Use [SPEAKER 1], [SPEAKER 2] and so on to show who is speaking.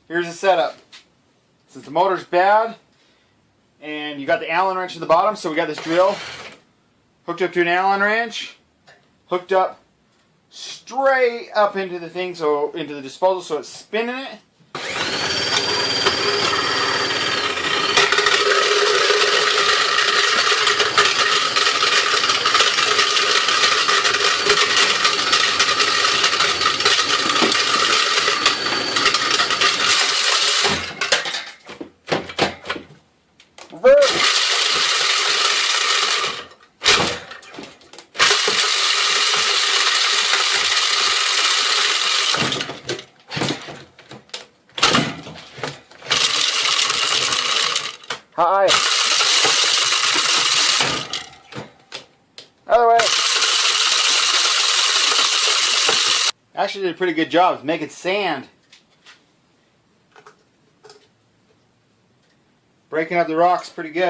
[SPEAKER 1] here's the setup. Since the motor's bad, and you got the Allen wrench at the bottom, so we got this drill hooked up to an Allen wrench, hooked up straight up into the thing, so into the disposal, so it's spinning it. Hi. Other way. Actually did a pretty good job of making sand. Breaking up the rocks pretty good.